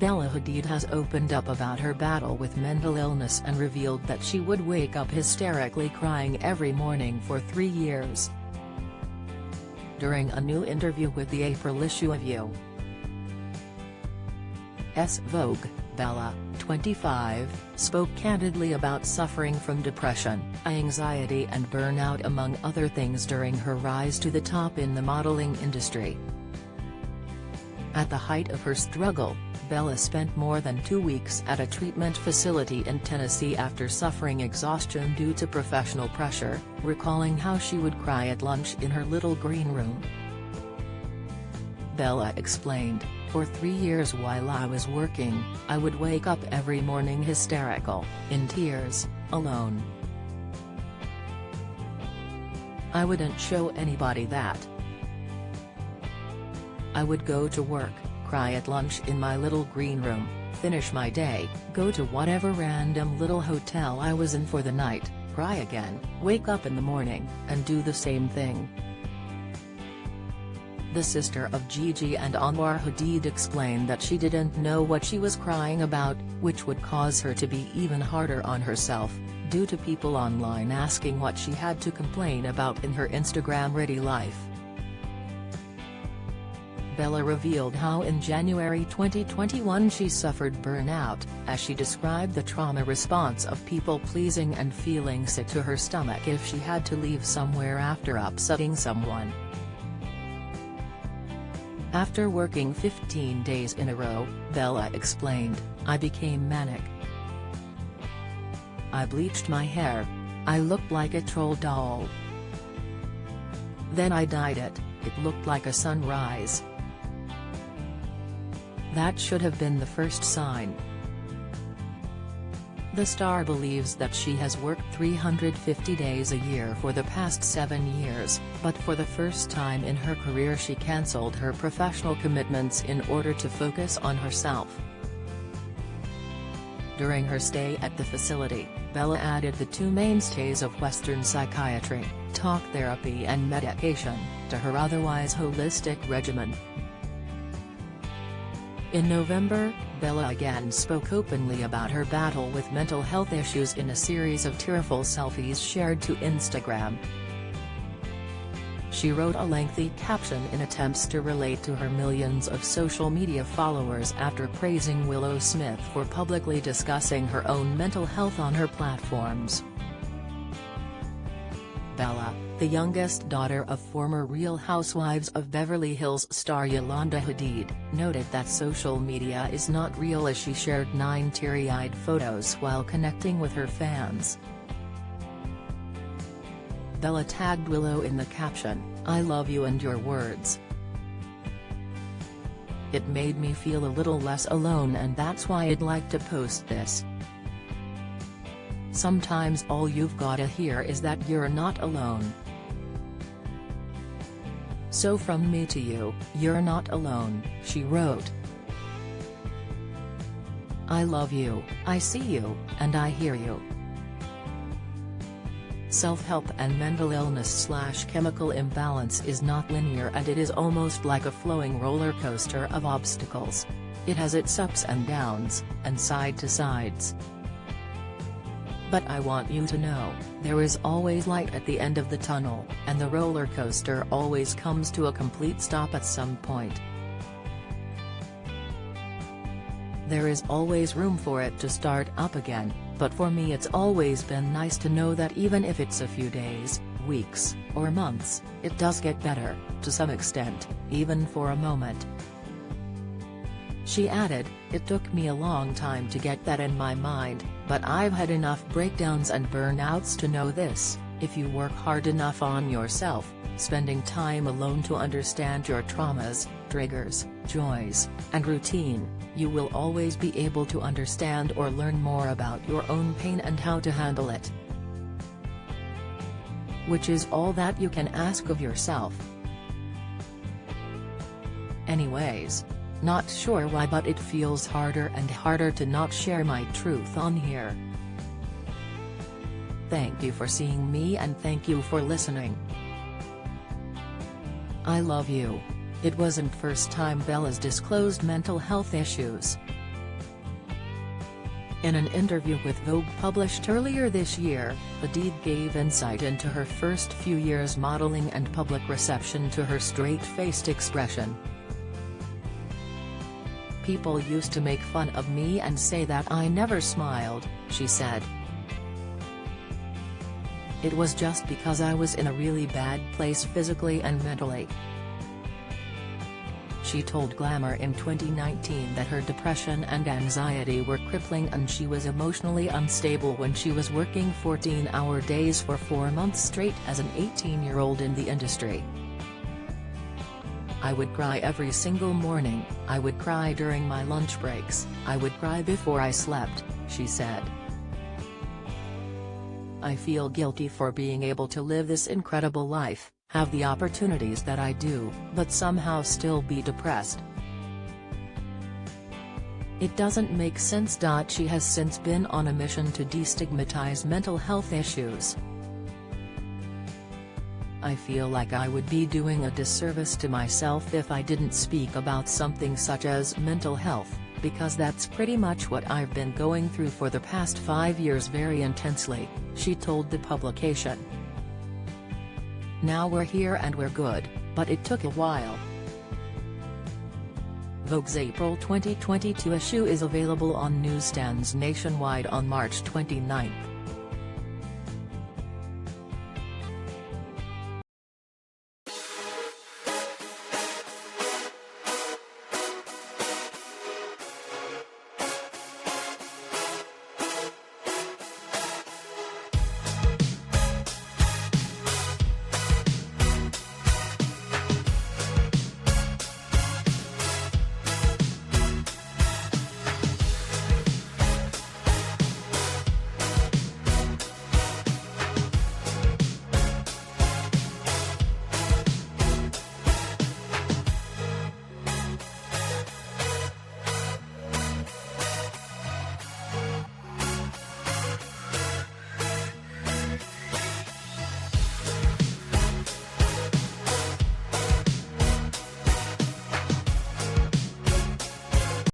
Bella Hadid has opened up about her battle with mental illness and revealed that she would wake up hysterically crying every morning for 3 years. During a new interview with the April issue of U.S. Vogue, Bella, 25, spoke candidly about suffering from depression, anxiety and burnout among other things during her rise to the top in the modeling industry. At the height of her struggle, Bella spent more than 2 weeks at a treatment facility in Tennessee after suffering exhaustion due to professional pressure, recalling how she would cry at lunch in her little green room. Bella explained, "For 3 years while I was working, I would wake up every morning hysterical, in tears, alone. I wouldn't show anybody that. I would go to work, cry at lunch in my little green room, finish my day, go to whatever random little hotel I was in for the night, cry again, wake up in the morning, and do the same thing." The sister of Gigi and Anwar Hadid explained that she didn't know what she was crying about, which would cause her to be even harder on herself, due to people online asking what she had to complain about in her Instagram-ready life. Bella revealed how in January 2021 she suffered burnout, as she described the trauma response of people-pleasing and feeling sick to her stomach if she had to leave somewhere after upsetting someone. After working 15 days in a row, Bella explained, "I became manic. I bleached my hair. I looked like a troll doll. Then I dyed it, it looked like a sunrise. That should have been the first sign." The star believes that she has worked 350 days a year for the past 7 years, but for the first time in her career she cancelled her professional commitments in order to focus on herself. During her stay at the facility, Bella added the 2 mainstays of Western psychiatry, talk therapy and medication, to her otherwise holistic regimen. In November, Bella again spoke openly about her battle with mental health issues in a series of tearful selfies shared to Instagram. She wrote a lengthy caption in attempts to relate to her millions of social media followers after praising Willow Smith for publicly discussing her own mental health on her platforms. Bella, the youngest daughter of former Real Housewives of Beverly Hills star Yolanda Hadid, noted that social media is not real as she shared 9 teary-eyed photos while connecting with her fans. Bella tagged Willow in the caption, "I love you and your words. It made me feel a little less alone and that's why I'd like to post this. Sometimes all you've gotta hear is that you're not alone. So from me to you, you're not alone," she wrote. "I love you, I see you, and I hear you." Self-help and mental illness/chemical imbalance is not linear and it is almost like a flowing roller coaster of obstacles. It has its ups and downs, and side to sides. But I want you to know, there is always light at the end of the tunnel, and the roller coaster always comes to a complete stop at some point. There is always room for it to start up again, but for me it's always been nice to know that even if it's a few days, weeks, or months, it does get better, to some extent, even for a moment." She added, "It took me a long time to get that in my mind, but I've had enough breakdowns and burnouts to know this: if you work hard enough on yourself, spending time alone to understand your traumas, triggers, joys, and routine, you will always be able to understand or learn more about your own pain and how to handle it. Which is all that you can ask of yourself. Anyways. Not sure why but it feels harder and harder to not share my truth on here. Thank you for seeing me and thank you for listening. I love you." It wasn't first time Bella's disclosed mental health issues. In an interview with Vogue published earlier this year, Hadid gave insight into her first few years modeling and public reception to her straight-faced expression. "People used to make fun of me and say that I never smiled," she said. "It was just because I was in a really bad place physically and mentally." She told Glamour in 2019 that her depression and anxiety were crippling and she was emotionally unstable when she was working 14-hour days for 4 months straight as an 18-year-old in the industry. "I would cry every single morning, I would cry during my lunch breaks, I would cry before I slept," she said. "I feel guilty for being able to live this incredible life, have the opportunities that I do, but somehow still be depressed. It doesn't make sense." She has since been on a mission to destigmatize mental health issues. "I feel like I would be doing a disservice to myself if I didn't speak about something such as mental health, because that's pretty much what I've been going through for the past 5 years very intensely," she told the publication. "Now we're here and we're good, but it took a while." Vogue's April 2022 issue is available on newsstands nationwide on March 29.